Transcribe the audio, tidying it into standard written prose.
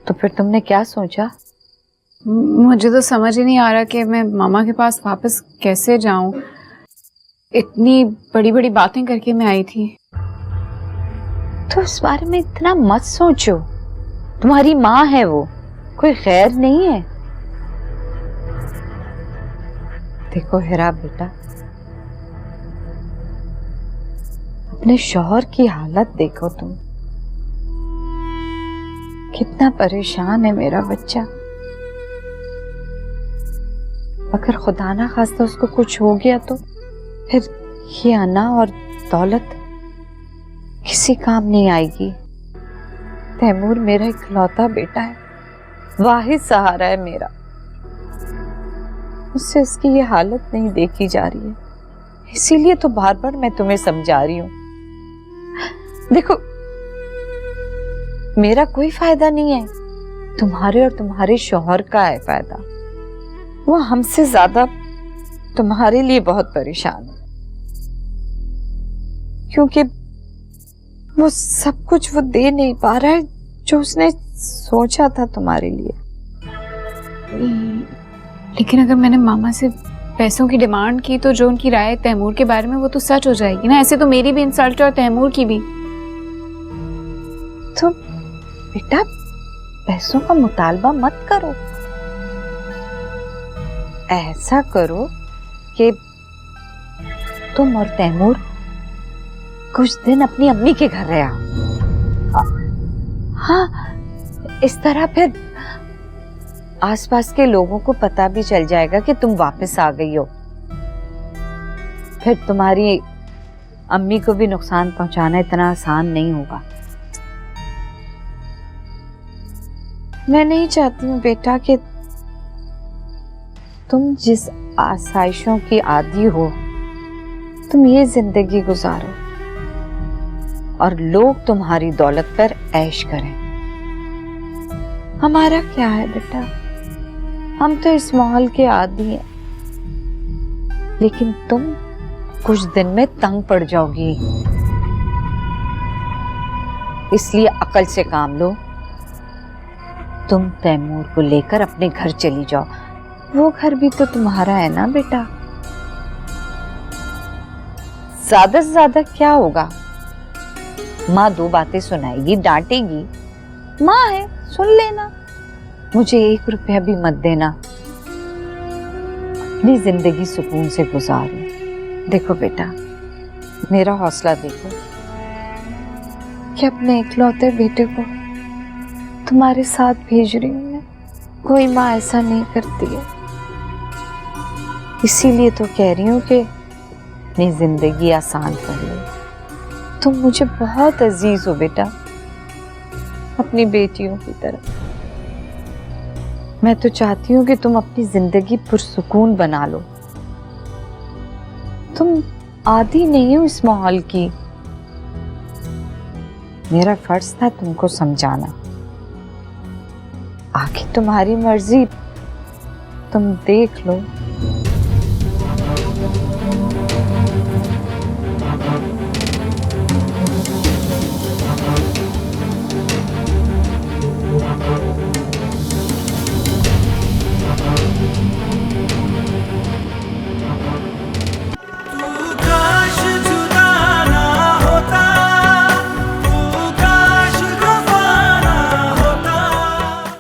तो फिर तुमने क्या सोचा? मुझे तो समझ ही नहीं आ रहा कि मैं मामा के पास वापस कैसे जाऊं। इतनी बड़ी बड़ी बातें करके मैं आई थी। तो इस बारे में इतना मत सोचो, तुम्हारी माँ है वो, कोई खैर नहीं है। देखो हिरा बेटा, अपने शौहर की हालत देखो तुम, कितना परेशान है मेरा बच्चा। अगर खुदा ना खास्ता उसको कुछ हो गया तो फिर ये अना और दौलत किसी काम नहीं आएगी। तैमूर मेरा इकलौता बेटा है, वाहिद सहारा है मेरा। उससे उसकी ये हालत नहीं देखी जा रही है, इसीलिए तो बार बार मैं तुम्हें समझा रही हूं। देखो, मेरा कोई फायदा नहीं है, तुम्हारे और तुम्हारे शौहर का है फायदा। वो हमसे ज्यादा तुम्हारे लिए बहुत परेशान है, क्योंकि वो सब कुछ वो दे नहीं पा रहा है जो उसने सोचा था तुम्हारे लिए। लेकिन अगर मैंने मामा से पैसों की डिमांड की तो जो उनकी राय है तैमूर के बारे में वो तो सच हो जाएगी ना। ऐसे तो मेरी भी इंसल्ट है और तैमूर की भी। तो बेटा, पैसों का मुतालबा मत करो। ऐसा करो कि तुम और तैमूर कुछ दिन अपनी अम्मी के घर रहे आओ। हाँ, इस तरह फिर आसपास के लोगों को पता भी चल जाएगा कि तुम वापस आ गई हो। फिर तुम्हारी अम्मी को भी नुकसान पहुंचाना इतना आसान नहीं होगा। मैं नहीं चाहती हूँ बेटा कि तुम जिस आसाइशों की आदी हो तुम ये जिंदगी गुजारो और लोग तुम्हारी दौलत पर ऐश करें। हमारा क्या है बेटा, हम तो इस माहौल के आदी हैं, लेकिन तुम कुछ दिन में तंग पड़ जाओगी। इसलिए अकल से काम लो। तुम तैमूर को लेकर अपने घर चली जाओ, वो घर भी तो तुम्हारा है ना बेटा। ज्यादा से ज्यादा क्या होगा, माँ दो बातें सुनाएगी, डांटेगी, माँ है, सुन लेना। मुझे 1 रुपया भी मत देना, अपनी जिंदगी सुकून से गुजारो। देखो बेटा, मेरा हौसला देखो कि अपने इकलौते बेटे को तुम्हारे साथ भेज रही हूं मैं। कोई माँ ऐसा नहीं करती है, इसीलिए तो कह रही हूं कि अपनी जिंदगी आसान कर लो। तुम मुझे बहुत अजीज हो बेटा, अपनी बेटियों की तरह। मैं तो चाहती हूँ कि तुम अपनी जिंदगी पुरसुकून बना लो। तुम आदी नहीं हो इस माहौल की। मेरा फर्ज था तुमको समझाना। आगे तुम्हारी मर्जी, तुम देख लो।